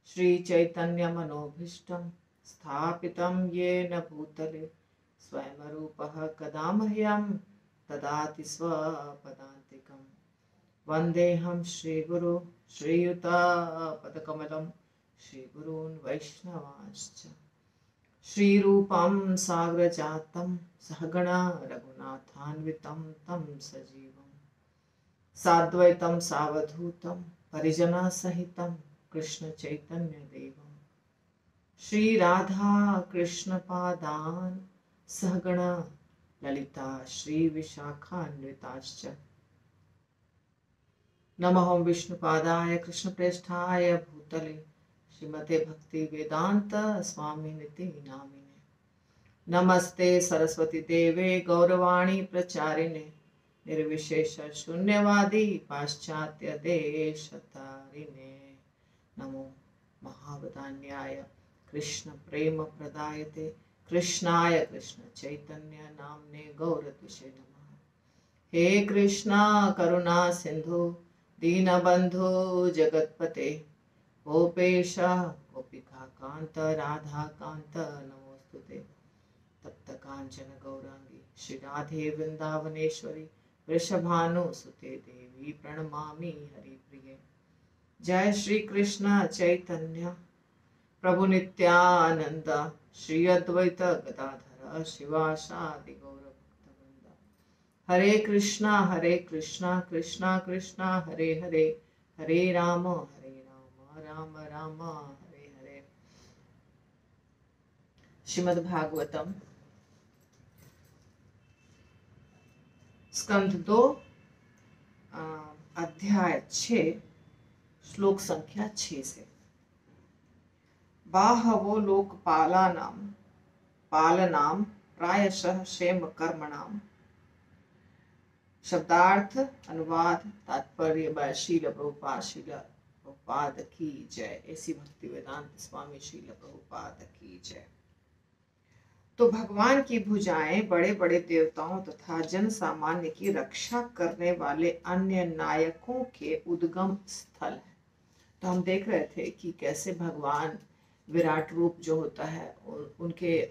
श्री चैतन्य मनोभीष्टं स्थापितं येन भूतले स्वयं रूपः कदा मह्यं ददाति स्वपदान्तिकं। वन्देऽहं श्रीगुरु श्रीयुतापदकमलं श्रीगुरून् वैष्णवांश्च। श्रीरूपं साग्रजातं सहगणा रघुनाथान्वितं तं सजीवं साद्वैतं सावधूतं परिजनसहितं कृष्ण चैतन्य देवं श्री राधा कृष्ण पादान सहगण ललिता श्री विशाखान्विताश्च। नमः विष्णुपादाय कृष्णप्रेष्ठाय भूतले श्रीमते भक्ति वेदांत स्वामिनिति नामिने। नमस्ते सरस्वती देवे गौरवाणी प्रचारिणे निर्विशेष शून्यवादी पाश्चात्य देशतारिणे। नमो महावदान्याय कृष्ण प्रेम प्रदायते कृष्णाय कृष्ण चैतन्य नामने गौरतिषे नमः। हे कृष्णा करुणा सिंधु दीनबंधु जगतपते गोपेश गोपिका कांत राधा कांत नमोस्तुते। तप्त कांचन गौरांगी श्री राधे वृंदावनेश्वरी वृषभानुसुते देवी प्रणमामि हरिप्रिये। जय श्री कृष्ण चैतन्य प्रभु नित्यानंद श्री अद्वैत गदाधर शिवासादि गौर भक्तवृंद। हरे कृष्णा कृष्णा कृष्णा हरे हरे हरे राम राम राम हरे हरे। श्रीमद् भागवतम स्कंध 2 अध्याय 6 श्लोक संख्या 6 से। बाहवो लोकपालानां पालनां प्रायशः क्षेम कर्मणां। शब्दार्थ अनुवाद तात्पर्य शील प्रभुपाद की जय। ऐसी भक्ति वेदांत स्वामी शील प्रभुपाद की जय। तो भगवान की भुजाएं बड़े बड़े देवताओं तथा जन सामान्य की रक्षा करने वाले अन्य नायकों के उद्गम स्थल है। तो हम देख रहे थे कि कैसे भगवान विराट रूप जो होता है उनके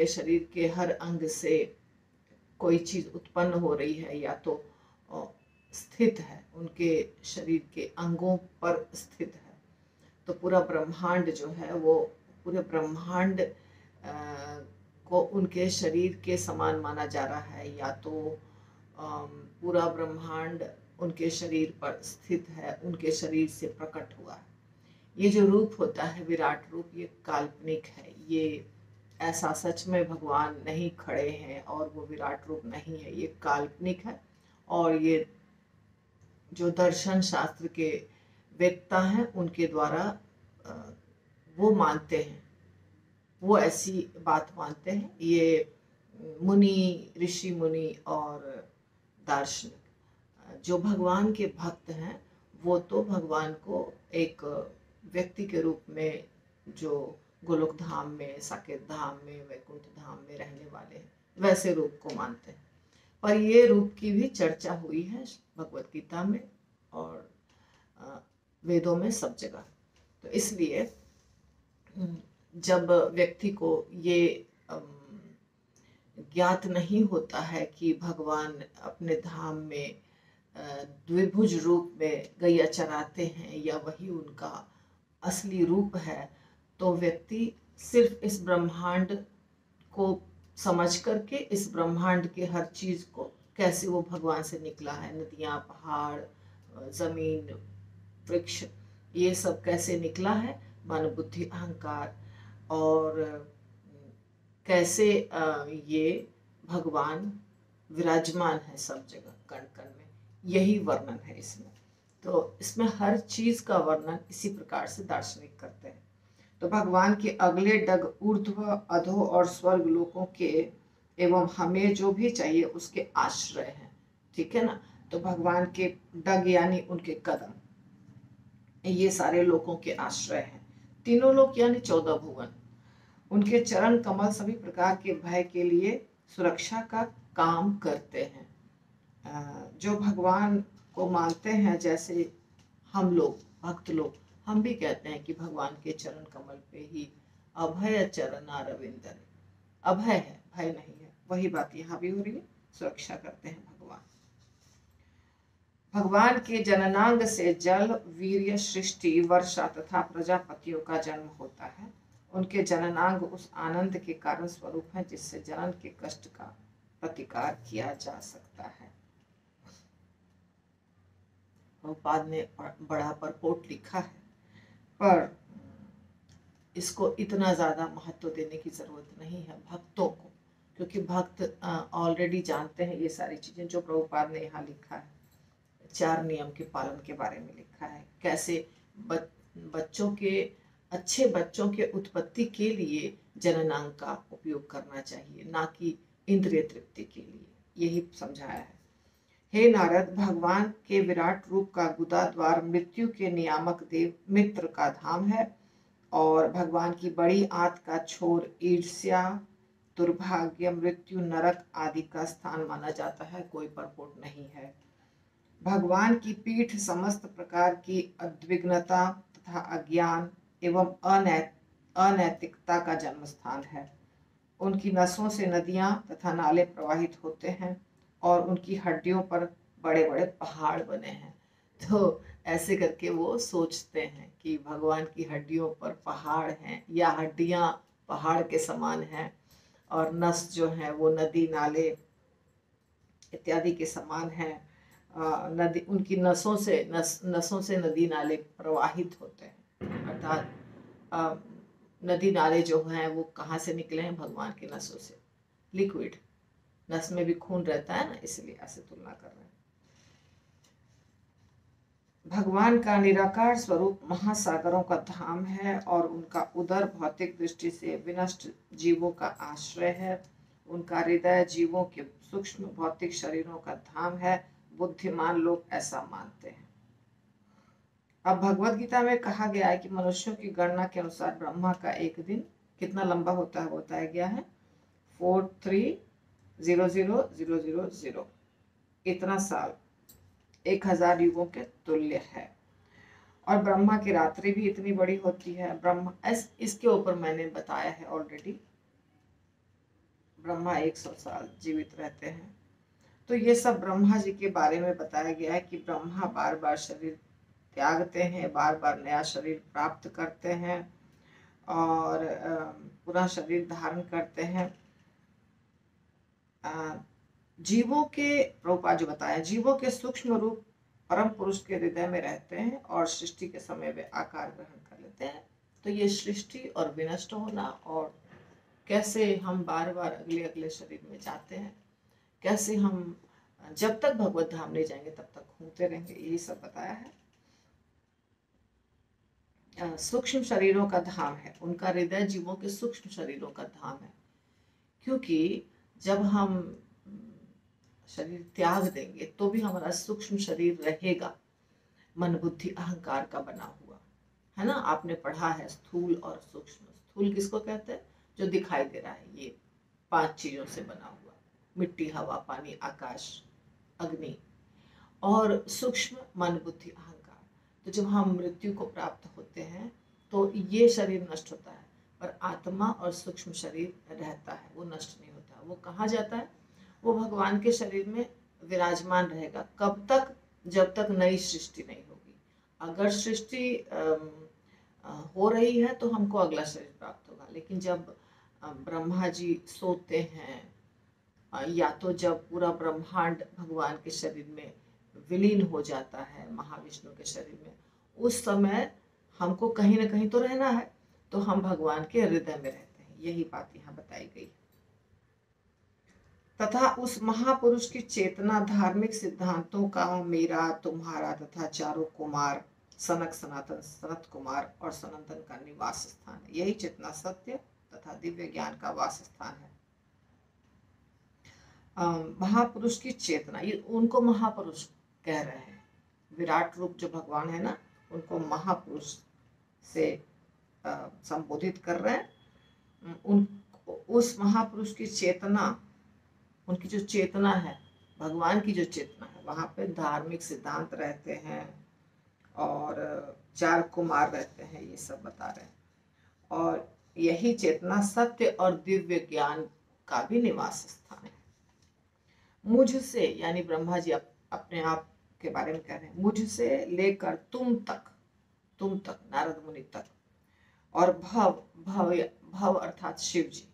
शरीर के हर अंग से कोई चीज उत्पन्न हो रही है या तो स्थित है, उनके शरीर के अंगों पर स्थित है। तो पूरा ब्रह्मांड जो है वो पूरे ब्रह्मांड को उनके शरीर के समान माना जा रहा है, या तो पूरा ब्रह्मांड उनके शरीर पर स्थित है, उनके शरीर से प्रकट हुआ है। ये जो रूप होता है विराट रूप, ये काल्पनिक है। ये ऐसा सच में भगवान नहीं खड़े हैं और वो विराट रूप नहीं है, ये काल्पनिक है। और ये जो दर्शन शास्त्र के वेत्ता हैं उनके द्वारा वो मानते हैं, वो ऐसी बात मानते हैं। ये मुनि, ऋषि मुनि और दार्शनिक जो भगवान के भक्त हैं वो तो भगवान को एक व्यक्ति के रूप में जो गोलोक धाम में, साकेत धाम में, वैकुंठ धाम में रहने वाले हैं वैसे रूप को मानते हैं। पर ये रूप की भी चर्चा हुई है भगवत गीता में और वेदों में, सब जगह। तो इसलिए जब व्यक्ति को ये ज्ञात नहीं होता है कि भगवान अपने धाम में द्विभुज रूप में गैया चराते हैं या वही उनका असली रूप है, तो व्यक्ति सिर्फ इस ब्रह्मांड को समझ करके, इस ब्रह्मांड के हर चीज को कैसे वो भगवान से निकला है, नदियां, पहाड़, जमीन, वृक्ष, ये सब कैसे निकला है, मन, बुद्धि, अहंकार, और कैसे ये भगवान विराजमान है सब जगह कण कण में, यही वर्णन है इसमें। तो इसमें हर चीज का वर्णन इसी प्रकार से दार्शनिक करते हैं। तो भगवान के अगले डग ऊर्ध्व, अधो और स्वर्ग लोकों के एवं हमें जो भी चाहिए उसके आश्रय हैं, ठीक है ना। तो भगवान के डग यानी उनके कदम, ये सारे लोकों के आश्रय हैं। तीनों लोक यानी 14 भुवन, उनके चरण कमल सभी प्रकार के भय के लिए सुरक्षा का काम करते हैं। जो भगवान को मानते हैं, जैसे हम लोग भक्त लोग, हम भी कहते हैं कि भगवान के चरण कमल पे ही अभय चरणारविंद, अभय है, भय नहीं है। वही बात यहाँ भी हो रही है, सुरक्षा करते हैं भगवान। भगवान के जननांग से जल, वीर्य, सृष्टि, वर्षा तथा प्रजापतियों का जन्म होता है। उनके जननांग उस आनंद के कारण स्वरूप है जिससे जनन के कष्ट का प्रतिकार किया जा सकता है। प्रभुपाद ने बड़ा परपोर्ट लिखा है, पर इसको इतना ज़्यादा महत्व देने की ज़रूरत नहीं है भक्तों को, क्योंकि भक्त ऑलरेडी जानते हैं ये सारी चीज़ें जो प्रभुपाद ने यहाँ लिखा है। 4 नियम के पालन के बारे में लिखा है, कैसे बच्चों के, अच्छे बच्चों के उत्पत्ति के लिए जननांग का उपयोग करना चाहिए, ना कि इंद्रिय तृप्ति के लिए, यही समझाया है। हे नारद, भगवान के विराट रूप का गुदा द्वार मृत्यु के नियामक देव मित्र का धाम है और भगवान की बड़ी आंत का छोर ईर्ष्या, दुर्भाग्य, मृत्यु, नरक आदि का स्थान माना जाता है। कोई परपोर्ट नहीं है। भगवान की पीठ समस्त प्रकार की उद्विग्नता तथा अज्ञान एवं अनैतिकता का जन्म स्थान है। उनकी नसों से नदियां तथा नाले प्रवाहित होते हैं और उनकी हड्डियों पर बड़े बड़े पहाड़ बने हैं। तो ऐसे करके वो सोचते हैं कि भगवान की हड्डियों पर पहाड़ हैं या हड्डियां पहाड़ के समान हैं और नस जो है वो नदी नाले इत्यादि के समान है। नदी, उनकी नसों से नदी नाले प्रवाहित होते हैं, अर्थात नदी नाले जो हैं वो कहाँ से निकले हैं? भगवान की नसों से। लिक्विड, नस में भी खून रहता है ना, इसलिए ऐसे तुलना कर रहे हैं। भगवान का निराकार स्वरूप महासागरों का धाम है और उनका उदर भौतिक दृष्टि से विनष्ट जीवों का आश्रय है। उनका हृदय जीवों के सूक्ष्म भौतिक शरीरों का धाम है। बुद्धिमान लोग ऐसा मानते हैं। अब भगवत गीता में कहा गया है कि मनुष्यों की गणना के अनुसार ब्रह्मा का एक दिन कितना लंबा होता है, बताया गया है 430000 इतना साल 1000 युगों के तुल्य है। और ब्रह्मा की रात्रि भी इतनी बड़ी होती है। ब्रह्मा, इसके ऊपर मैंने बताया है ऑलरेडी, ब्रह्मा 100 साल जीवित रहते हैं। तो ये सब ब्रह्मा जी के बारे में बताया गया है कि ब्रह्मा बार बार शरीर त्यागते हैं, बार बार नया शरीर प्राप्त करते हैं और पुनः शरीर धारण करते हैं। जीवों के, प्रभुपाद जो बताया, जीवों के सूक्ष्म रूप परम पुरुष के हृदय में रहते हैं और सृष्टि के समय वे आकार ग्रहण कर लेते हैं। तो ये सृष्टि और विनष्ट होना और कैसे हम बार बार अगले अगले शरीर में जाते हैं, कैसे हम जब तक भगवत धाम नहीं जाएंगे तब तक घूमते रहेंगे, यही सब बताया है। सूक्ष्म शरीरों का धाम है, उनका हृदय जीवों के सूक्ष्म शरीरों का धाम है, क्योंकि जब हम शरीर त्याग देंगे तो भी हमारा सूक्ष्म शरीर रहेगा, मन बुद्धि अहंकार का बना हुआ है ना। आपने पढ़ा है स्थूल और सूक्ष्म। स्थूल किसको कहते हैं? जो दिखाई दे रहा है, ये 5 चीजों से बना हुआ, मिट्टी, हवा, पानी, आकाश, अग्नि। और सूक्ष्म मन बुद्धि अहंकार। तो जब हम मृत्यु को प्राप्त होते हैं तो ये शरीर नष्ट होता है, पर आत्मा और सूक्ष्म शरीर रहता है, वो नष्ट नहीं होता। वो कहाँ जाता है? वो भगवान के शरीर में विराजमान रहेगा। कब तक? जब तक नई सृष्टि नहीं होगी। अगर सृष्टि हो रही है तो हमको अगला शरीर प्राप्त होगा, लेकिन जब ब्रह्मा जी सोते हैं या तो जब पूरा ब्रह्मांड भगवान के शरीर में विलीन हो जाता है, महाविष्णु के शरीर में, उस समय हमको कहीं ना कहीं तो रहना है, तो हम भगवान के हृदय में रहते हैं। यही बात यहाँ बताई गई। तथा उस महापुरुष की चेतना धार्मिक सिद्धांतों का मेरा, तुम्हारा तथा चारों कुमार सनक, सनातन, सनत कुमार और सनातन का निवास स्थान है। यही चेतना सत्य तथा दिव्य ज्ञान का वास स्थान है। महापुरुष की चेतना, ये उनको महापुरुष कह रहे हैं। विराट रूप जो भगवान है ना, उनको महापुरुष से संबोधित कर रहे हैं। उस महापुरुष की चेतना, उनकी जो चेतना है, भगवान की जो चेतना है, वहाँ पे धार्मिक सिद्धांत रहते हैं और 4 कुमार रहते हैं, ये सब बता रहे हैं। और यही चेतना सत्य और दिव्य ज्ञान का भी निवास स्थान है। मुझसे यानी ब्रह्मा जी अपने आप के बारे में कह रहे हैं, मुझसे लेकर तुम तक नारद मुनि तक, और भव भव भव अर्थात शिव जी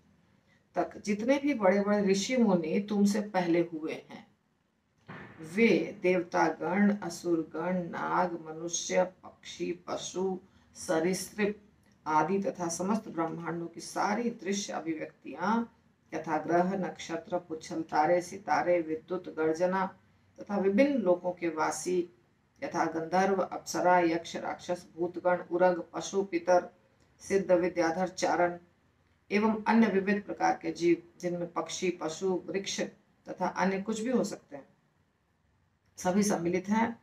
तक जितने भी बड़े बड़े ऋषि मुनि तुमसे पहले हुए हैं, वे देवतागण, असुरगण, नाग, मनुष्य, पक्षी, पशु, सरीसृप आदि तथा समस्त ब्रह्मांडों की सारी दृश्य अभिव्यक्तियां तथा ग्रह, नक्षत्र, पुच्छल, तारे, सितारे, विद्युत, गर्जना तथा विभिन्न लोकों के वासी यथा गंधर्व, अप्सरा, यक्ष, राक्षस, भूतगण, उरग, पशु, पितर, सिद्ध, विद्याधर, चारण एवं अन्य विविध प्रकार के जीव, जिनमें पक्षी, पशु, वृक्ष तथा अन्य कुछ भी हो सकते हैं, सभी सम्मिलित हैं।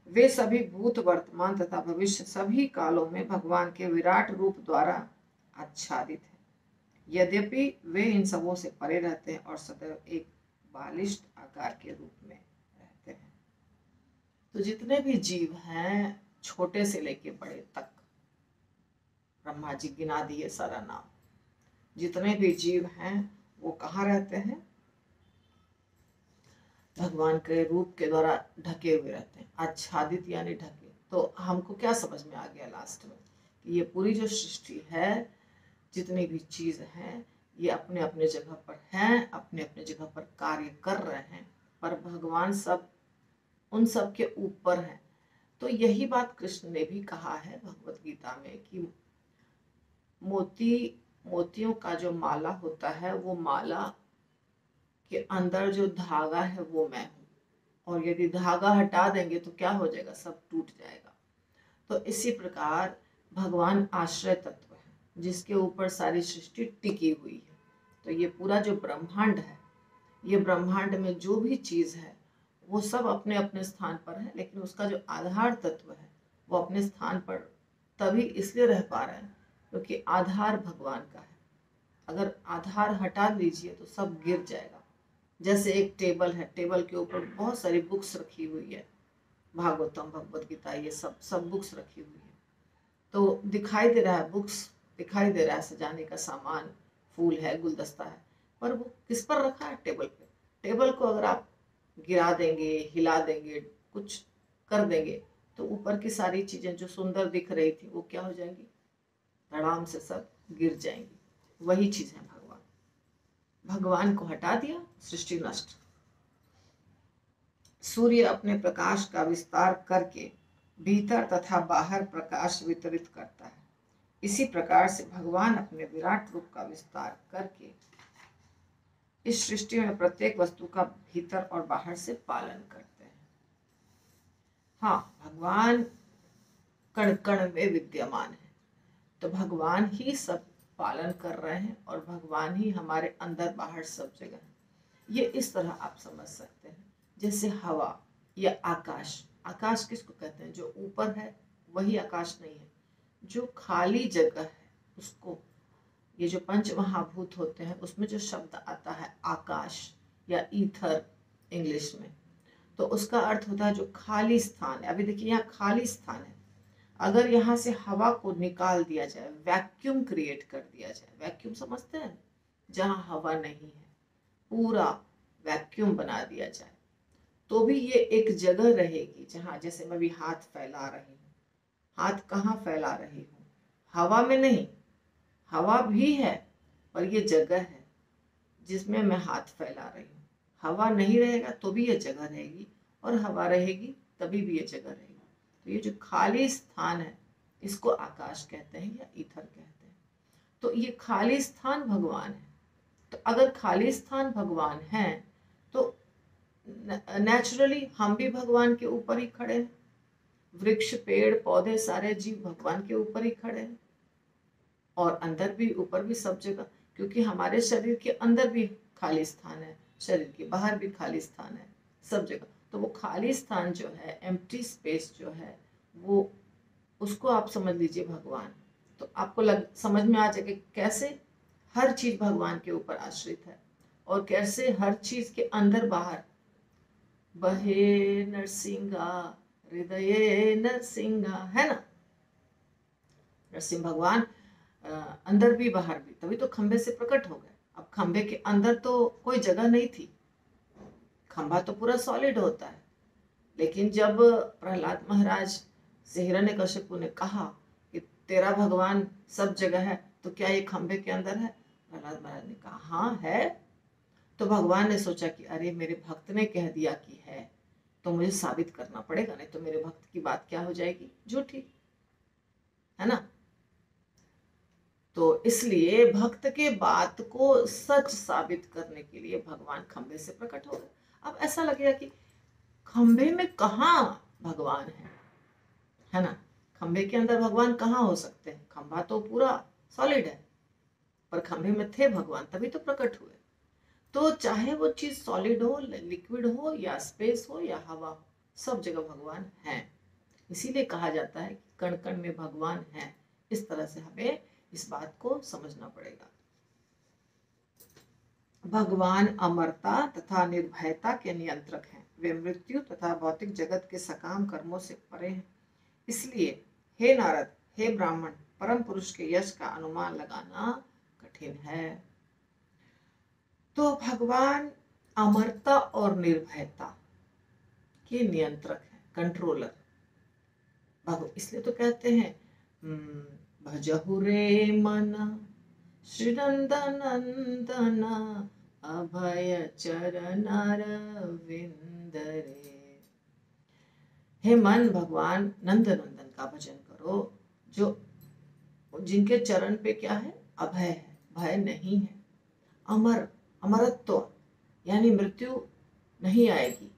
वे सभी भूत, वर्तमान तथा भविष्य सभी कालों में भगवान के विराट रूप द्वारा आच्छादित हैं। यद्यपि वे इन सबों से परे रहते हैं और सदैव एक बालिष्ठ आकार के रूप में रहते हैं। तो जितने भी जीव हैं, छोटे से लेके बड़े तक, ब्रह्मा जी गिना दिए सारा नाम, जितने भी जीव हैं वो कहाँ रहते हैं? भगवान के रूप के द्वारा ढके हुए रहते हैं। आच्छादित यानी ढके। तो हमको क्या समझ में आ गया लास्ट में कि ये पूरी जो सृष्टि है, जितनी भी चीज हैं, ये अपने अपने जगह पर हैं, अपने अपने जगह पर कार्य कर रहे हैं, पर भगवान सब उन सब के ऊपर है। तो यही बात कृष्ण ने भी कहा है भगवत गीता में कि मोतियों का जो माला होता है, वो माला के अंदर जो धागा है वो मैं हूँ, और यदि धागा हटा देंगे तो क्या हो जाएगा? सब टूट जाएगा। तो इसी प्रकार भगवान आश्रय तत्व है, जिसके ऊपर सारी सृष्टि टिकी हुई है। तो ये पूरा जो ब्रह्मांड है, ये ब्रह्मांड में जो भी चीज है वो सब अपने अपने स्थान पर है, लेकिन उसका जो आधार तत्व है वो अपने स्थान पर तभी इसलिए रह पा रहे हैं क्योंकि आधार भगवान का है। अगर आधार हटा दीजिए तो सब गिर जाएगा। जैसे एक टेबल है, टेबल के ऊपर बहुत सारी बुक्स रखी हुई है, भागवतम, भगवत गीता, ये सब बुक्स रखी हुई है। तो दिखाई दे रहा है, बुक्स दिखाई दे रहा है, सजाने का सामान, फूल है, गुलदस्ता है, पर वो किस पर रखा है? टेबल पे। टेबल को अगर आप गिरा देंगे, हिला देंगे, कुछ कर देंगे, तो ऊपर की सारी चीजें जो सुंदर दिख रही थी वो क्या हो जाएंगी? धड़ाम से सब गिर जाएंगी। वही चीज है भगवान। भगवान को हटा दिया, सृष्टि नष्ट। सूर्य अपने प्रकाश का विस्तार करके भीतर तथा बाहर प्रकाश वितरित करता है। इसी प्रकार से भगवान अपने विराट रूप का विस्तार करके इस सृष्टि में प्रत्येक वस्तु का भीतर और बाहर से पालन करते हैं। हाँ, भगवान कण कण में विद्यमान है, तो भगवान ही सब पालन कर रहे हैं और भगवान ही हमारे अंदर बाहर सब जगह है। ये इस तरह आप समझ सकते हैं, जैसे हवा या आकाश। आकाश किसको कहते हैं? जो ऊपर है वही आकाश नहीं है, जो खाली जगह है उसको, ये जो पंच महाभूत होते हैं उसमें जो शब्द आता है आकाश या ईथर इंग्लिश में, तो उसका अर्थ होता है जो खाली स्थान है। अभी देखिए यहाँ खाली स्थान है, अगर यहाँ से हवा को निकाल दिया जाए, वैक्यूम क्रिएट कर दिया जाए, वैक्यूम समझते हैं? जहाँ हवा नहीं है, पूरा वैक्यूम बना दिया जाए, तो भी ये एक जगह रहेगी। जहाँ जैसे मैं भी हाथ फैला रही हूँ, हाथ कहाँ फैला रही हूँ? हवा में नहीं, हवा भी है, पर ये जगह है जिसमें मैं हाथ फैला रही हूँ। हवा नहीं रहेगा तो भी ये जगह रहेगी, और हवा रहेगी तभी भी ये जगह रहेगी। तो ये जो खाली स्थान है इसको आकाश कहते हैं या ईथर कहते हैं। तो ये खाली स्थान भगवान है। तो अगर खाली स्थान भगवान है तो नेचुरली हम भी भगवान के ऊपर ही खड़े हैं। वृक्ष, पेड़, पौधे, सारे जीव भगवान के ऊपर ही खड़े हैं, और अंदर भी, ऊपर भी, सब जगह, क्योंकि हमारे शरीर के अंदर भी खाली स्थान है, शरीर के बाहर भी खाली स्थान है, सब जगह। तो वो खाली स्थान जो है, एम्प्टी स्पेस जो है, वो उसको आप समझ लीजिए भगवान। तो आपको समझ में आ जाएगा कैसे हर चीज भगवान के ऊपर आश्रित है, और कैसे हर चीज के अंदर बाहर बहे नरसिंगा हृदय नरसिंगा, है ना? नरसिंह भगवान अंदर भी बाहर भी, तभी तो खंबे से प्रकट हो गए। अब खंबे के अंदर तो कोई जगह नहीं थी, खंबा तो पूरा सॉलिड होता है। लेकिन जब प्रहलाद महाराज से हिरण्यकशिपु ने कहा कि तेरा भगवान सब जगह है, तो क्या ये खंबे के अंदर है? प्रहलाद महाराज ने कहा हाँ है। तो भगवान ने सोचा कि अरे मेरे भक्त ने कह दिया कि है, तो मुझे साबित करना पड़ेगा, नहीं तो मेरे भक्त की बात क्या हो जाएगी, झूठी, है ना। तो इसलिए भक्त के बात को सच साबित करने के लिए भगवान खंबे से प्रकट हो गए। अब ऐसा लगेगा कि खंबे में कहाँ भगवान है ना। खंबे के अंदर भगवान कहाँ हो सकते हैं, खंबा तो पूरा सॉलिड है, पर खंबे में थे भगवान, तभी तो प्रकट हुए। तो चाहे वो चीज सॉलिड हो, लिक्विड हो, या स्पेस हो, या हवा हो, सब जगह भगवान है। इसीलिए कहा जाता है कि कण कण में भगवान है। इस तरह से हमें इस बात को समझना पड़ेगा। भगवान अमरता तथा निर्भयता के नियंत्रक हैं। वे मृत्यु तथा भौतिक जगत के सकाम कर्मों से परे हैं। इसलिए हे नारद, हे ब्राह्मण, परम पुरुष के यश का अनुमान लगाना कठिन है। तो भगवान अमरता और निर्भयता के नियंत्रक है, कंट्रोलर। इसलिए तो कहते हैं भजहु रे मन श्री नंदन अभय चरण अरविंद रे। हे मन, भगवान नंद नंदन का भजन करो, जो जिनके चरण पे क्या है, अभय है, भय नहीं है। अमर, अमरत्व यानी मृत्यु नहीं आएगी,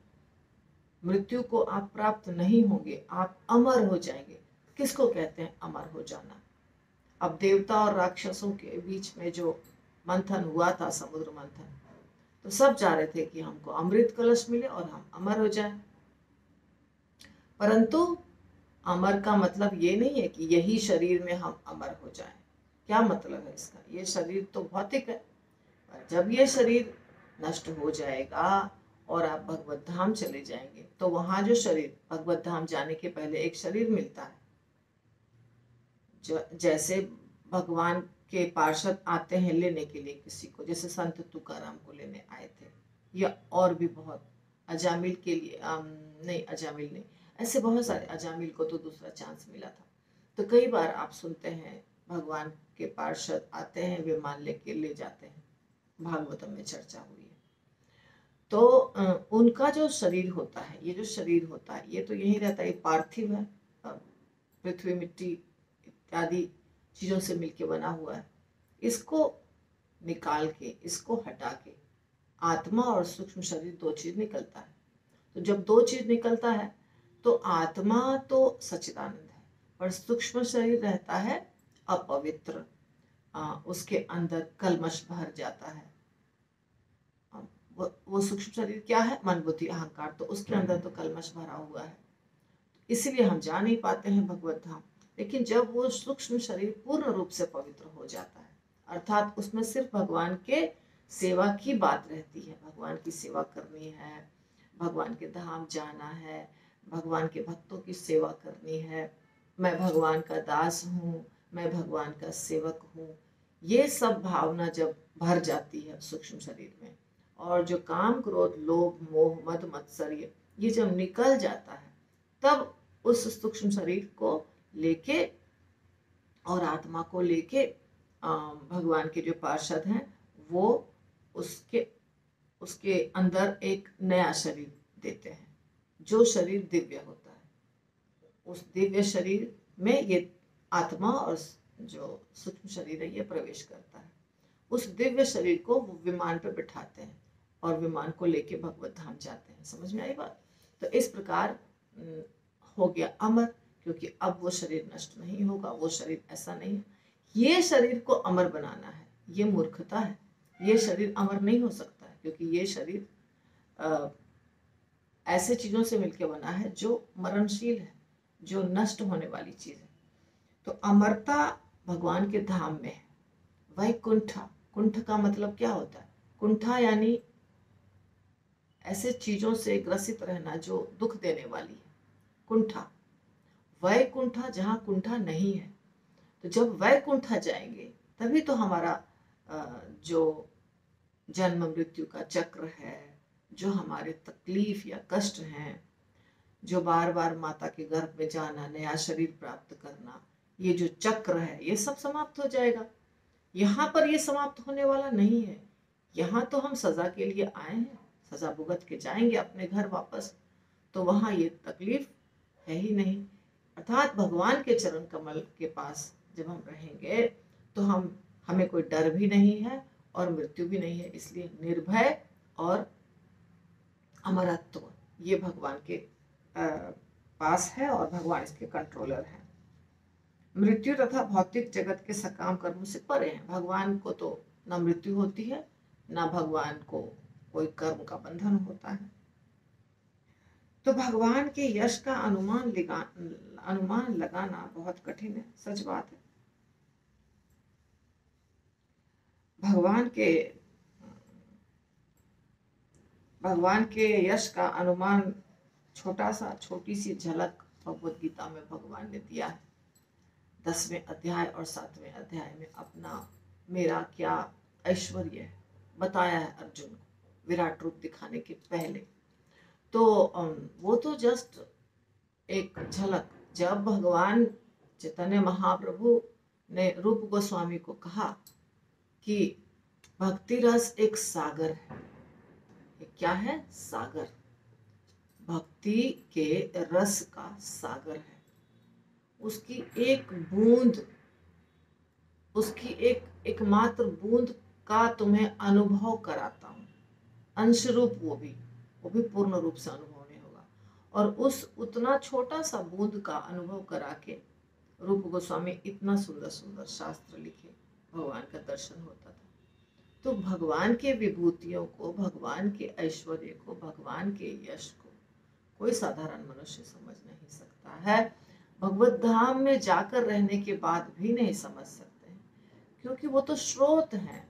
मृत्यु को आप प्राप्त नहीं होंगे, आप अमर हो जाएंगे। किसको कहते हैं अमर हो जाना? अब देवता और राक्षसों के बीच में जो मंथन हुआ था, समुद्र मंथन, तो सब चाह रहे थे कि हमको अमृत कलश मिले और हम अमर हो जाएं। परंतु अमर का मतलब ये नहीं है कि यही शरीर में हम अमर हो जाएं। क्या मतलब है इसका? ये शरीर तो भौतिक है, पर जब ये शरीर नष्ट हो जाएगा और आप भगवत धाम चले जाएंगे, तो वहां जो शरीर, भगवत धाम जाने के पहले एक शरीर मिलता है। जैसे भगवान के पार्षद आते हैं लेने के लिए किसी को, जैसे संत तुकाराम को लेने आए थे, या और भी बहुत, अजामिल के लिए नहीं, अजामिल नहीं, ऐसे बहुत सारे, अजामिल को तो दूसरा चांस मिला था। तो कई बार आप सुनते हैं भगवान के पार्षद आते हैं, विमान लेके ले जाते हैं, भागवतम में चर्चा हुई है। तो उनका जो शरीर होता है, ये जो शरीर होता है, ये तो यही रहता है, पार्थिव है, पृथ्वी मिट्टी इत्यादि चीजों से मिलके बना हुआ है। इसको निकाल के, इसको हटा के आत्मा और सूक्ष्म शरीर दो चीज निकलता है। तो जब दो चीज निकलता है तो आत्मा तो सच्चिदानंद है, पर सूक्ष्म शरीर रहता है अपवित्र, उसके अंदर कलमश भर जाता है। वो सूक्ष्म शरीर क्या है? मन बुद्धि अहंकार, तो उसके अंदर तो कलमश भरा हुआ है, इसलिए हम जा नहीं पाते हैं भगवत धाम। लेकिन जब वो सूक्ष्म शरीर पूर्ण रूप से पवित्र हो जाता है, अर्थात उसमें सिर्फ भगवान के सेवा की बात रहती है, भगवान की सेवा करनी है, भगवान के धाम जाना है, भगवान के भक्तों की सेवा करनी है, मैं भगवान का दास हूँ, मैं भगवान का सेवक हूँ, ये सब भावना जब भर जाती है सूक्ष्म शरीर में, और जो काम क्रोध लोभ मोह मद मत्सर्य ये जब निकल जाता है, तब उस सूक्ष्म शरीर को लेके और आत्मा को लेके भगवान के जो पार्षद हैं वो उसके अंदर एक नया शरीर देते हैं, जो शरीर दिव्य होता है। उस दिव्य शरीर में ये आत्मा और जो सूक्ष्म शरीर है ये प्रवेश करता है। उस दिव्य शरीर को वो विमान पे बिठाते हैं और विमान को लेके भगवत धाम जाते हैं। समझ में आई बात? तो इस प्रकार हो गया अमर, क्योंकि अब वो शरीर नष्ट नहीं होगा, वो शरीर ऐसा नहीं है। ये शरीर को अमर बनाना है, ये मूर्खता है। ये शरीर अमर नहीं हो सकता है, क्योंकि ये शरीर ऐसे चीजों से मिलकर बना है जो मरणशील है, जो नष्ट होने वाली चीज है। तो अमरता भगवान के धाम में है। वैकुंठा, कुंठ का मतलब क्या होता है? कुंठा यानी ऐसे चीजों से ग्रसित रहना जो दुख देने वाली है, कुंठा। वैकुंठा जहाँ कुंठा नहीं है। तो जब वैकुंठ जाएंगे तभी तो हमारा जो जन्म मृत्यु का चक्र है, जो हमारे तकलीफ या कष्ट हैं, जो बार बार माता के गर्भ में जाना, नया शरीर प्राप्त करना, ये जो चक्र है ये सब समाप्त हो जाएगा। यहाँ पर ये समाप्त होने वाला नहीं है। यहाँ तो हम सजा के लिए आए हैं, सजा भुगत के जाएंगे अपने घर वापस, तो वहाँ ये तकलीफ है ही नहीं। अर्थात भगवान के चरण कमल के पास जब हम रहेंगे तो हमें कोई डर भी नहीं है और मृत्यु भी नहीं है। इसलिए निर्भय और अमरत्व ये भगवान के पास है और भगवान इसके कंट्रोलर हैं। मृत्यु तथा भौतिक जगत के सकाम कर्मों से परे हैं। भगवान को तो ना मृत्यु होती है, ना भगवान को कोई कर्म का बंधन होता है। तो भगवान के यश का अनुमान लगाना बहुत कठिन है, सच बात है। भगवान के यश का अनुमान छोटी सी झलक भगवद गीता में भगवान ने दिया है। 10वें अध्याय और 7वें अध्याय में मेरा क्या ऐश्वर्य है बताया है अर्जुन को, विराट रूप दिखाने के पहले। तो वो तो जस्ट एक झलक। जब भगवान चैतन्य महाप्रभु ने रूप गोस्वामी को कहा कि भक्ति रस एक सागर है, ये क्या है? सागर, भक्ति के रस का सागर है। उसकी एक बूंद, उसकी एकमात्र बूंद का तुम्हें अनुभव कराता हूँ। अंश रूप वो भी पूर्ण रूप से अनुभव नहीं होगा। और उतना छोटा सा बूंद का अनुभव करा के रूप गोस्वामी इतना सुंदर सुंदर शास्त्र लिखे, भगवान का दर्शन होता था। तो भगवान के विभूतियों को, भगवान के ऐश्वर्य को, भगवान के यश को कोई साधारण मनुष्य समझ नहीं सकता है। भगवत धाम में जाकर रहने के बाद भी नहीं समझ सकते हैं, क्योंकि वो तो स्रोत है।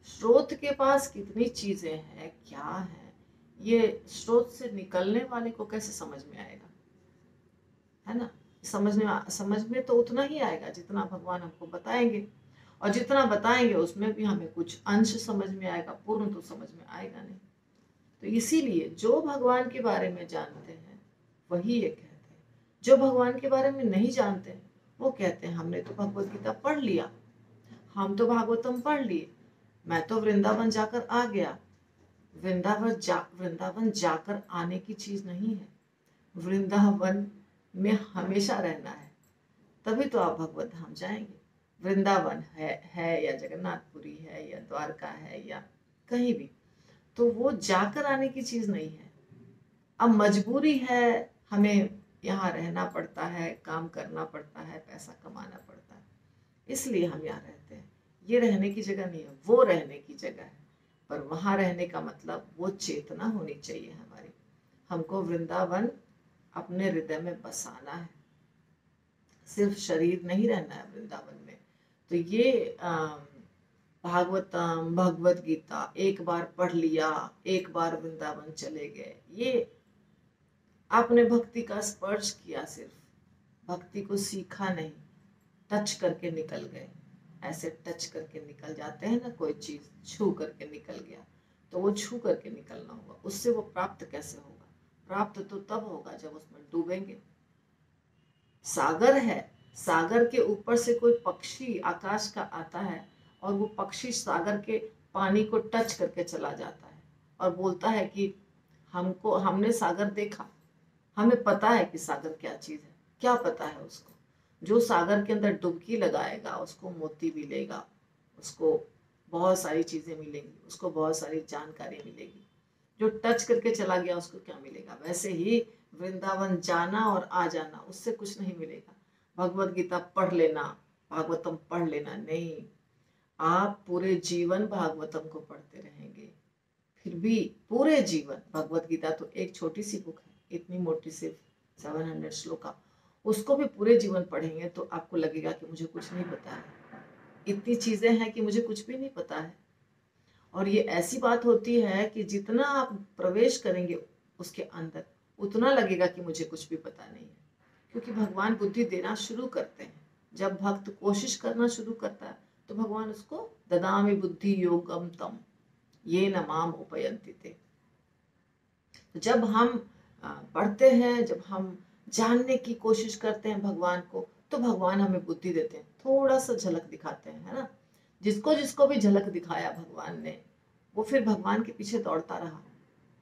स्रोत के पास कितनी चीजें हैं, क्या है, ये स्रोत से निकलने वाले को कैसे समझ में आएगा, है ना? समझ में तो उतना ही आएगा जितना भगवान हमको बताएंगे, और जितना बताएंगे उसमें भी हमें कुछ अंश समझ में आएगा, पूर्ण तो समझ में आएगा नहीं। तो इसीलिए जो भगवान के बारे में जानते हैं वही ये कहते हैं, जो भगवान के बारे में नहीं जानते हैं वो कहते हैं हमने तो भगवत गीता पढ़ लिया, हम तो भागवतम पढ़ लिए, मैं तो वृंदावन जाकर आ गया। वृंदावन जाकर आने की चीज नहीं है, वृंदावन में हमेशा रहना है, तभी तो आप भगवत धाम जाएंगे। वृंदावन है या जगन्नाथपुरी है या द्वारका है या कहीं भी, तो वो जाकर आने की चीज नहीं है। अब मजबूरी है, हमें यहाँ रहना पड़ता है, काम करना पड़ता है, पैसा कमाना पड़ता है, इसलिए हम यहाँ रहते हैं। ये रहने की जगह नहीं है, वो रहने की जगह है। पर वहां रहने का मतलब वो चेतना होनी चाहिए हमारी। हमको वृंदावन अपने हृदय में बसाना है, सिर्फ शरीर नहीं रहना है वृंदावन में। तो ये भागवतम, भगवत गीता एक बार पढ़ लिया, एक बार वृंदावन चले गए, ये आपने भक्ति का स्पर्श किया, सिर्फ भक्ति को सीखा नहीं, टच करके निकल गए। ऐसे टच करके निकल जाते हैं ना, कोई चीज छू करके निकल गया, तो वो छू करके निकलना होगा, उससे वो प्राप्त कैसे होगा? प्राप्त तो तब होगा जब उसमें डूबेंगे। सागर है, सागर के ऊपर से कोई पक्षी आकाश का आता है और वो पक्षी सागर के पानी को टच करके चला जाता है और बोलता है कि हमने सागर देखा, हमें पता है कि सागर क्या चीज है। क्या पता है उसको? जो सागर के अंदर डुबकी लगाएगा उसको मोती मिलेगा, उसको बहुत सारी चीजें मिलेंगी, उसको बहुत सारी जानकारी मिलेगी। जो टच करके चला गया उसको क्या मिलेगा? वैसे ही वृंदावन जाना और आ जाना, उससे कुछ नहीं मिलेगा। भगवत गीता पढ़ लेना, भागवतम पढ़ लेना नहीं, आप पूरे जीवन भागवतम को पढ़ते रहेंगे, फिर भी पूरे जीवन। भगवत गीता तो एक छोटी सी बुक है, इतनी मोटी, सिर्फ 700 श्लोका, उसको भी पूरे जीवन पढ़ेंगे तो आपको लगेगा कि मुझे कुछ नहीं पता है, इतनी चीजें हैं कि मुझे कुछ भी नहीं पता है। और ये ऐसी बात होती है कि जितना आप प्रवेश करेंगे उसके अंदर, उतना लगेगा कि मुझे कुछ भी पता नहीं है, क्योंकि भगवान बुद्धि देना शुरू करते हैं जब भक्त कोशिश करना शुरू करता है तो भगवान उसको ददामि बुद्धि योगम तम ये न माम उपयंति ते। तो जब हम पढ़ते हैं, जब हम जानने की कोशिश करते हैं भगवान को, तो भगवान हमें बुद्धि देते हैं, थोड़ा सा झलक दिखाते हैं, है ना। जिसको जिसको भी झलक दिखाया भगवान ने, वो फिर भगवान के पीछे दौड़ता रहा।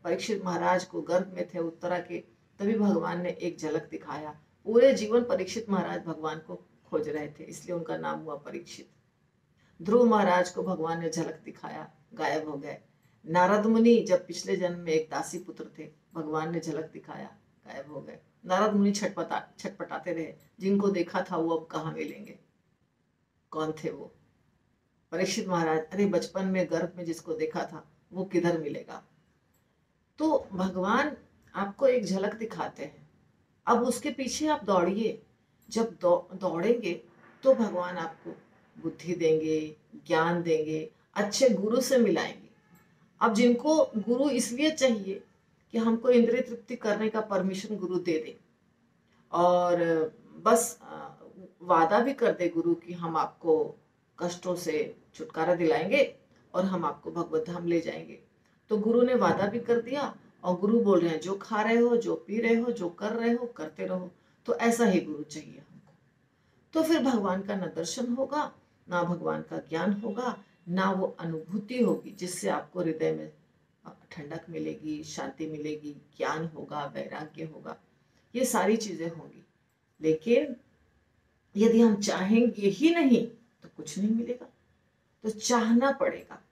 परीक्षित महाराज को गर्भ में थे उत्तरा के, तभी भगवान ने एक झलक दिखाया। पूरे जीवन परीक्षित महाराज भगवान को खोज रहे थे, इसलिए उनका नाम हुआ परीक्षित। ध्रुव महाराज को भगवान ने झलक दिखाया, गायब हो गए। नारद मुनि जब पिछले जन्म में एक दासी पुत्र थे, भगवान ने झलक दिखाया, गायब हो गए। नारद मुनि छटपटाते रहे, जिनको देखा था वो अब कहाँ मिलेंगे। कौन थे वो? परीक्षित महाराज, अरे बचपन में गर्भ में जिसको देखा था वो किधर मिलेगा। तो भगवान आपको एक झलक दिखाते हैं, अब उसके पीछे आप दौड़िए। जब दौड़ेंगे तो भगवान आपको बुद्धि देंगे, ज्ञान देंगे, अच्छे गुरु से मिलाएंगे। अब जिनको गुरु इसलिए चाहिए कि हमको इंद्रिय तृप्ति करने का परमिशन गुरु दे दे, और बस वादा भी कर दे गुरु कि हम आपको कष्टों से छुटकारा दिलाएंगे और हम आपको भगवत धाम ले जाएंगे। तो गुरु ने वादा भी कर दिया और गुरु बोल रहे हैं जो खा रहे हो, जो पी रहे हो, जो कर रहे हो करते रहो। तो ऐसा ही गुरु चाहिए हमको। तो फिर भगवान का न दर्शन होगा, ना भगवान का ज्ञान होगा, ना वो अनुभूति होगी जिससे आपको हृदय में ठंडक मिलेगी, शांति मिलेगी, ज्ञान होगा, वैराग्य होगा, ये सारी चीजें होंगी। लेकिन यदि हम चाहेंगे ही नहीं तो कुछ नहीं मिलेगा। तो चाहना पड़ेगा।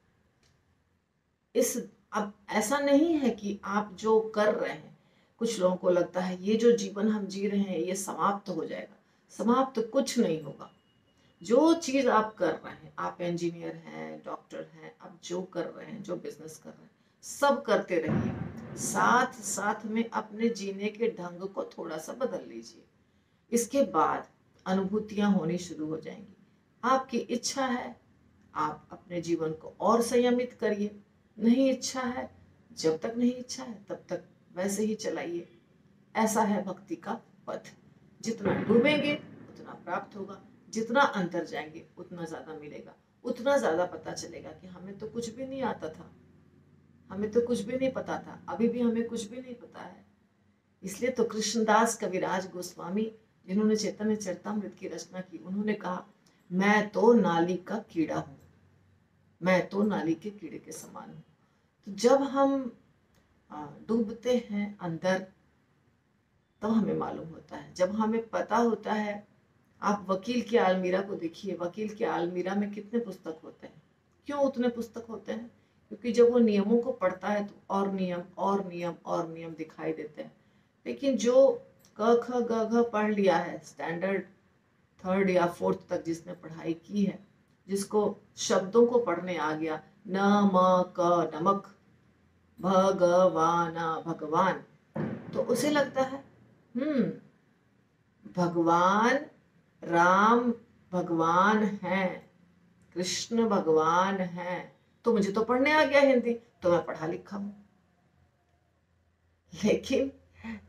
अब ऐसा नहीं है कि आप जो कर रहे हैं, कुछ लोगों को लगता है ये जो जीवन हम जी रहे हैं ये समाप्त हो जाएगा। समाप्त कुछ नहीं होगा। जो चीज आप कर रहे हैं, आप इंजीनियर हैं, डॉक्टर हैं, आप जो कर रहे हैं, जो बिजनेस कर रहे हैं, सब करते रहिए। साथ साथ में अपने जीने के ढंग को थोड़ा सा बदल लीजिए। इसके बाद अनुभूतियां होनी शुरू हो जाएंगी। आपकी इच्छा है, आप अपने जीवन को और संयमित करिए। नहीं इच्छा है, जब तक नहीं इच्छा है तब तक वैसे ही चलाइए। ऐसा है भक्ति का पथ। जितना डूबेंगे उतना प्राप्त होगा, जितना अंदर जाएंगे उतना ज्यादा मिलेगा, उतना ज्यादा पता चलेगा कि हमें तो कुछ भी नहीं आता था, हमें तो कुछ भी नहीं पता था, अभी भी हमें कुछ भी नहीं पता है। इसलिए तो कृष्णदास कविराज गोस्वामी, जिन्होंने चैतन्य चरितामृत की रचना की, उन्होंने कहा मैं तो नाली का कीड़ा हूं, मैं तो नाली के कीड़े के समान हूं। तो जब हम डूबते हैं अंदर तब हमें मालूम होता है, जब हमें पता होता है। आप वकील की अलमीरा को देखिए, वकील की अलमीरा में कितने पुस्तक होते हैं। क्यों उतने पुस्तक होते हैं? क्योंकि जब वो नियमों को पढ़ता है तो और नियम और नियम और नियम दिखाई देते हैं। लेकिन जो क ख ग घ पढ़ लिया है, स्टैंडर्ड 3rd या 4th तक जिसने पढ़ाई की है, जिसको शब्दों को पढ़ने आ गया, न म क नमक, भगवान भगवान, तो उसे लगता है भगवान राम भगवान हैं, कृष्ण भगवान हैं, तो मुझे तो पढ़ने आ गया हिंदी, तो मैं पढ़ा लिखा हूं। लेकिन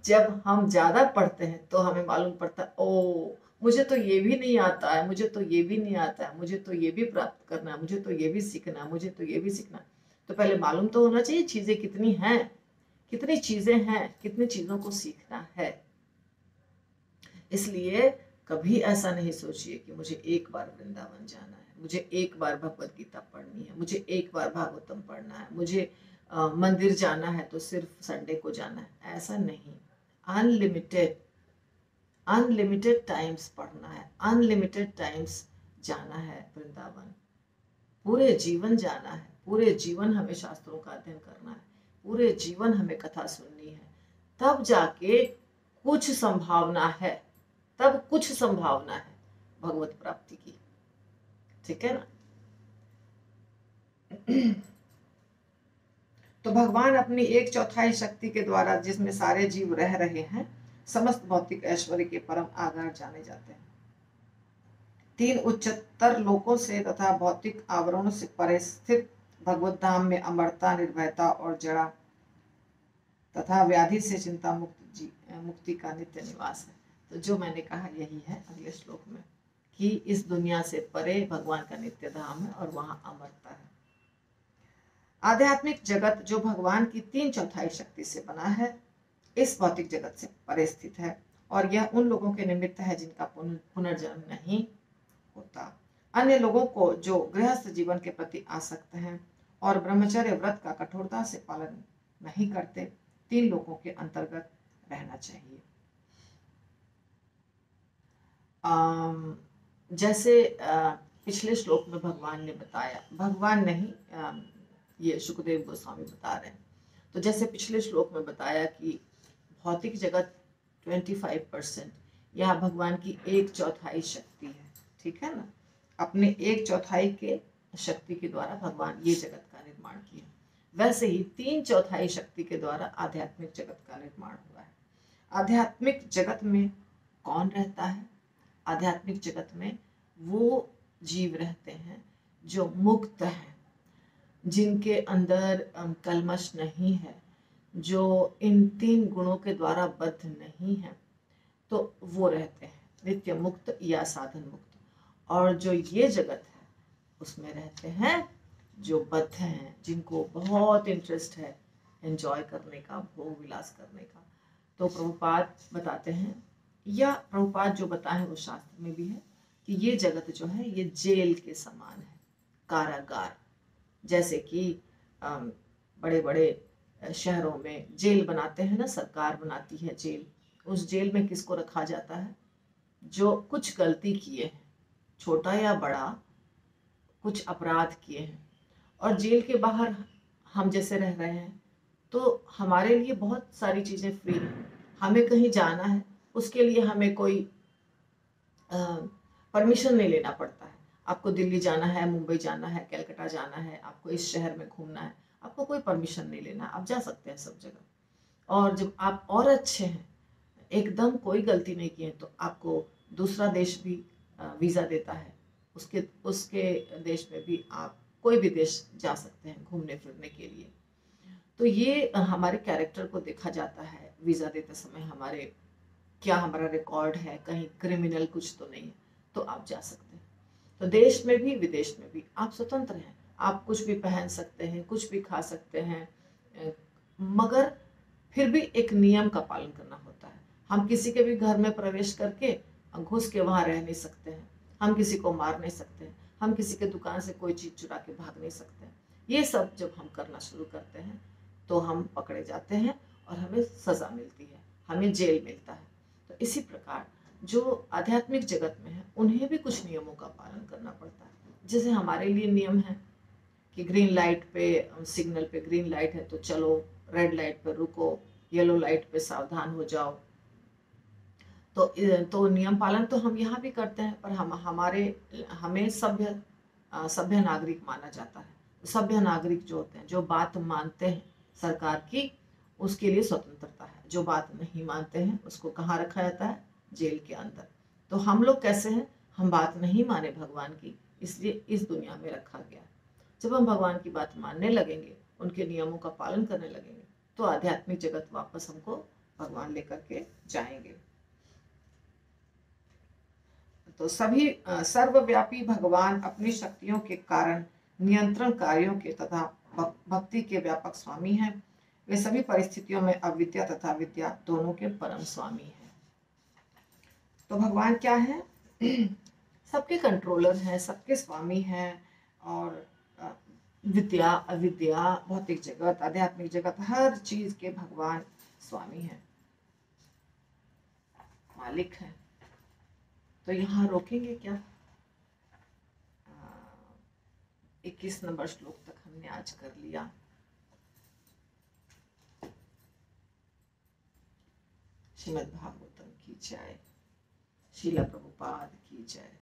जब हम ज्यादा पढ़ते हैं तो हमें मालूम पड़ता है, ओ मुझे तो ये भी नहीं आता है, मुझे तो ये भी नहीं आता है, मुझे तो ये भी प्राप्त करना है, मुझे तो ये भी सीखना है, मुझे तो ये भी सीखना है। तो पहले मालूम तो होना चाहिए चीजें कितनी हैं, कितनी चीजें हैं, कितनी चीजों को सीखना है। इसलिए कभी ऐसा नहीं सोचिए कि मुझे एक बार वृंदावन जाना है, मुझे एक बार भगवत गीता पढ़नी है, मुझे एक बार भागवतम पढ़ना है, मुझे मंदिर जाना है तो सिर्फ संडे को जाना है। ऐसा नहीं। अनलिमिटेड अनलिमिटेड टाइम्स पढ़ना है, अनलिमिटेड टाइम्स जाना है वृंदावन। पूरे जीवन जाना है, पूरे जीवन हमें शास्त्रों का अध्ययन करना है, पूरे जीवन हमें कथा सुननी है। तब जाके कुछ संभावना है, तब कुछ संभावना है भगवत प्राप्ति की। ठीक है ना। तो भगवान अपनी 1/4 शक्ति के द्वारा, जिसमें सारे जीव रह रहे हैं, समस्त भौतिक ऐश्वर्य के परम आधार जाने जाते हैं। 3 उच्चतर लोकों से तथा भौतिक आवरणों से परे स्थित भगवत धाम में अमरता, निर्भयता और जड़ा तथा व्याधि से चिंता मुक्ति का नित्य निवास है। तो जो मैंने कहा यही है अगले श्लोक में कि इस दुनिया से परे भगवान का नित्य धाम है और वहां अमरता है। आध्यात्मिक जगत जो भगवान की 3/4 शक्ति से बना है, इस भौतिक जगत से परे स्थित है और यह उन लोगों के निमित्त है जिनका पुनर्जन्म नहीं होता। अन्य लोगों को जो गृहस्थ जीवन के प्रति आसक्त हैं और ब्रह्मचर्य व्रत का कठोरता से पालन नहीं करते, 3 लोगों के अंतर्गत रहना चाहिए। जैसे पिछले श्लोक में भगवान ने बताया, भगवान नहीं, ये सुखदेव गोस्वामी बता रहे हैं, तो जैसे पिछले श्लोक में बताया कि भौतिक जगत 25%, यह भगवान की 1/4 शक्ति है, ठीक है ना। अपने 1/4 के शक्ति के द्वारा भगवान ये जगत का निर्माण किया। वैसे ही 3/4 शक्ति के द्वारा आध्यात्मिक जगत का निर्माण हुआ है। आध्यात्मिक जगत में कौन रहता है? आध्यात्मिक जगत में वो जीव रहते हैं जो मुक्त हैं, जिनके अंदर कलमश नहीं है, जो इन 3 गुणों के द्वारा बद्ध नहीं है, तो वो रहते हैं नित्य मुक्त या साधन मुक्त। और जो ये जगत है उसमें रहते हैं जो बद्ध हैं, जिनको बहुत इंटरेस्ट है एंजॉय करने का, भोग विलास करने का। तो प्रभुपाद बताते हैं, या प्रभुपाद जो बताए हैं वो शास्त्र में भी है, कि ये जगत जो है ये जेल के समान है, कारागार। जैसे कि बड़े बड़े शहरों में जेल बनाते हैं ना, सरकार बनाती है जेल। उस जेल में किसको रखा जाता है? जो कुछ गलती किए हैं, छोटा या बड़ा, कुछ अपराध किए हैं। और जेल के बाहर हम जैसे रह रहे हैं, तो हमारे लिए बहुत सारी चीज़ें फ्री हैं। हमें कहीं जाना है, उसके लिए हमें कोई परमिशन नहीं लेना पड़ता है। आपको दिल्ली जाना है, मुंबई जाना है, कलकत्ता जाना है, आपको इस शहर में घूमना है, आपको कोई परमिशन नहीं लेना, आप जा सकते हैं सब जगह। और जब आप और अच्छे हैं, एकदम कोई गलती नहीं की है, तो आपको दूसरा देश भी वीज़ा देता है, उसके देश में भी आप कोई भी देश जा सकते हैं घूमने फिरने के लिए। तो ये हमारे कैरेक्टर को देखा जाता है वीज़ा देते समय, हमारे क्या हमारा रिकॉर्ड है, कहीं क्रिमिनल कुछ तो नहीं है, तो आप जा सकते हैं। तो देश में भी विदेश में भी आप स्वतंत्र हैं, आप कुछ भी पहन सकते हैं, कुछ भी खा सकते हैं, मगर फिर भी एक नियम का पालन करना होता है। हम किसी के भी घर में प्रवेश करके घुस के वहाँ रह नहीं सकते हैं, हम किसी को मार नहीं सकते हैं, हम किसी के दुकान से कोई चीज़ चुरा के भाग नहीं सकते हैं। ये सब जब हम करना शुरू करते हैं तो हम पकड़े जाते हैं और हमें सज़ा मिलती है, हमें जेल मिलता है। तो इसी प्रकार जो आध्यात्मिक जगत में है, उन्हें भी कुछ नियमों का पालन करना पड़ता है। जैसे हमारे लिए नियम है कि ग्रीन लाइट पे, सिग्नल पे ग्रीन लाइट है तो चलो, रेड लाइट पे रुको, येलो लाइट पे सावधान हो जाओ। तो नियम पालन तो हम यहाँ भी करते हैं, पर हमें सभ्य नागरिक माना जाता है। सभ्य नागरिक जो होते हैं, जो बात मानते हैं सरकार की, उसके लिए स्वतंत्रता है। जो बात नहीं मानते हैं उसको कहाँ रखा जाता है? जेल के अंदर। तो हम लोग कैसे हैं? हम बात नहीं माने भगवान की, इसलिए इस दुनिया में रखा गया। जब हम भगवान की बात मानने लगेंगे, उनके नियमों का पालन करने लगेंगे, तो आध्यात्मिक जगत वापस हमको भगवान लेकर के जाएंगे। तो सभी सर्वव्यापी भगवान अपनी शक्तियों के कारण नियंत्रण कार्यों के तथा भक्ति के व्यापक स्वामी हैं। वे सभी परिस्थितियों में अविद्या तथा विद्या दोनों के परम स्वामी हैं। तो भगवान क्या है? सबके कंट्रोलर हैं, सबके स्वामी हैं, और विद्या अविद्या, भौतिक जगत, आध्यात्मिक जगत, हर चीज के भगवान स्वामी हैं, मालिक हैं। तो यहाँ रोकेंगे क्या? 21 नंबर श्लोक तक हमने आज कर लिया। श्रीमद् भागवतम की जय, श्रील प्रभुपाद की जय।